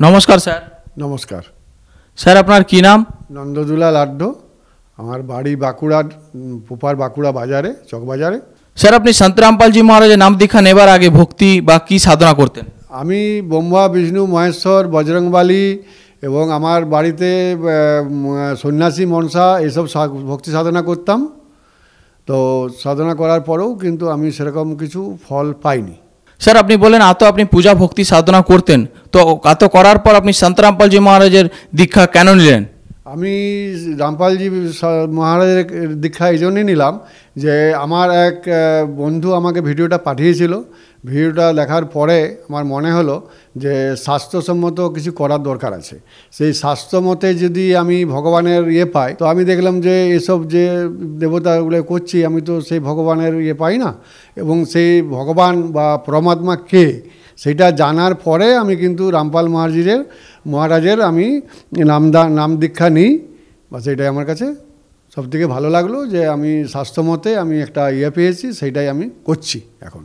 नमस्कार सर। नमस्कार सर আপনার কি নাম? नंददुलाल आड्ड আমার বাড়ি বাঁকুড়ার পোপার বাঁকুড়া বাজারে চক বাজারে। স্যার আপনি সন্ত রামপালজি মহারাজের নাম দীক্ষা নেবার আগে ভক্তি বা কি সাধনা করতেন? আমি ব্রহ্মা বিষ্ণু মহেশ্বর বজরংবলী এবং আমার বাড়িতে সন্ন্যাসী মনসা এসব ভক্তি সাধনা করতাম। তো সাধনা করার পরেও কিন্তু আমি সেরকম কিছু ফল পাইনি। স্যার আপনি বলেন আপনি পূজা ভক্তি সাধনা করতেন, তো করার পর আপনি সন্ত রামপালজি মহারাজের দীক্ষা কেন নিলেন? আমি রামপালজি মহারাজের দীক্ষা এই জন্যই নিলাম যে আমার এক বন্ধু আমাকে ভিডিওটা পাঠিয়েছিল। ভিডিওটা দেখার পরে আমার মনে হলো যে স্বাস্থ্যসম্মত কিছু করার দরকার আছে। সেই স্বাস্থ্যমতে যদি আমি ভগবানের পাই, তো আমি দেখলাম যে এসব যে দেবতাগুলো করছি আমি তো সেই ভগবানের পাই না, এবং সেই ভগবান বা পরমাত্মা কে সেটা জানার পরে আমি কিন্তু রামপাল মহারাজের আমি নাম দীক্ষা নিই। বা সেটাই আমার কাছে সবথেকে ভালো লাগলো যে আমি স্বাস্থ্যমতে আমি একটা পেয়েছি, সেইটাই আমি করছি এখন।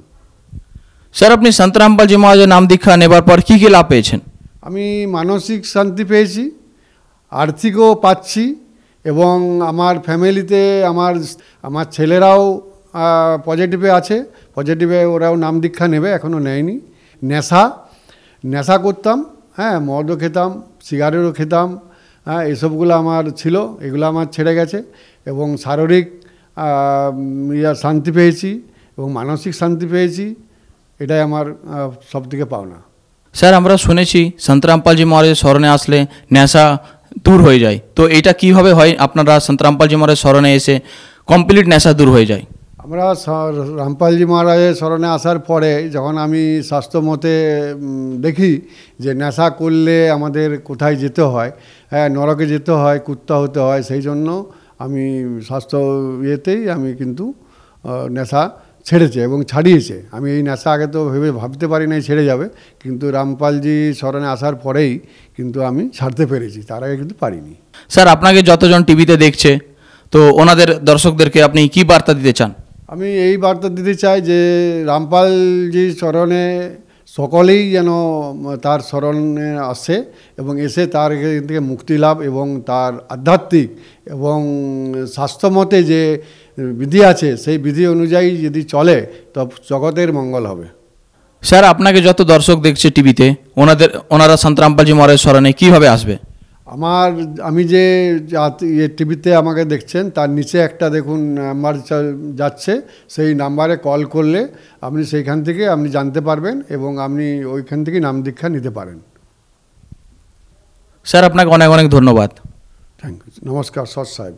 স্যার আপনি সন্ত রামপালজি মহারাজের নাম দীক্ষা নেবার পর কী কী লাভ পেয়েছেন? আমি মানসিক শান্তি পেয়েছি, আর্থিকও পাচ্ছি, এবং আমার ফ্যামিলিতে আমার ছেলেরাও পজিটিভে আছে, পজিটিভে ওরাও নাম দীক্ষা নেবে, এখনও নেয়নি। নেশা করতাম, হ্যাঁ, মদও খেতাম, সিগারেটও খেতাম, হ্যাঁ, এসবগুলো আমার ছিল, এগুলো আমার ছেড়ে গেছে, এবং শারীরিক শান্তি পেয়েছি এবং মানসিক শান্তি পেয়েছি, এটাই আমার সবথেকে পাওনা। স্যার আমরা শুনেছি সন্ত রামপালজি মহারাজের স্মরণে আসলে নেশা দূর হয়ে যায়, তো এটা কিভাবে হয়? আপনারা সন্ত রামপালজি মহারাজের স্মরণে এসে কমপ্লিট নেশা দূর হয়ে যায়? আমরা রামপালজি মহারাজের স্মরণে আসার পরে যখন আমি স্বাস্থ্য মতে দেখি যে নেশা করলে আমাদের কোথায় যেতে হয়, হ্যাঁ, নরকে যেতে হয়, কুত্তা হতে হয়, সেই জন্য আমি স্বাস্থ্য আমি কিন্তু নেশা ছেড়েছে এবং ছাড়িয়েছে। আমি এই নেশা আগে তো ভাবতে পারি নাই ছেড়ে যাবে, কিন্তু রামপালজি স্মরণে আসার পরেই কিন্তু আমি ছাড়তে পেরেছি, তার আগে কিন্তু পারিনি। স্যার আপনাকে যতজন টিভিতে দেখছে, তো ওনাদের দর্শকদেরকে আপনি কি বার্তা দিতে চান? আমি এই বার্তা দিতে চাই যে রামপালজির স্মরণে সকলেই যেন তার স্মরণে আসে এবং এসে তার থেকে মুক্তি লাভ এবং তার আধ্যাত্মিক এবং স্বাস্থ্যমতে যে বিধি আছে সেই বিধি অনুযায়ী যদি চলে তবে জগতের মঙ্গল হবে। স্যার আপনাকে যত দর্শক দেখছে টিভিতে, ওনারা সন্ত রামপালজি মহারাজের স্মরণে কীভাবে আসবে? আমি যে টিভিতে আমাকে দেখছেন তার নিচে একটা দেখুন নাম্বার যাচ্ছে, সেই নাম্বারে কল করলে আপনি সেইখান থেকে আপনি জানতে পারবেন এবং আপনি ওইখান থেকে নাম দীক্ষা নিতে পারেন। স্যার আপনাকে অনেক অনেক ধন্যবাদ। Thank you. নমস্কার সৎ সাহেব।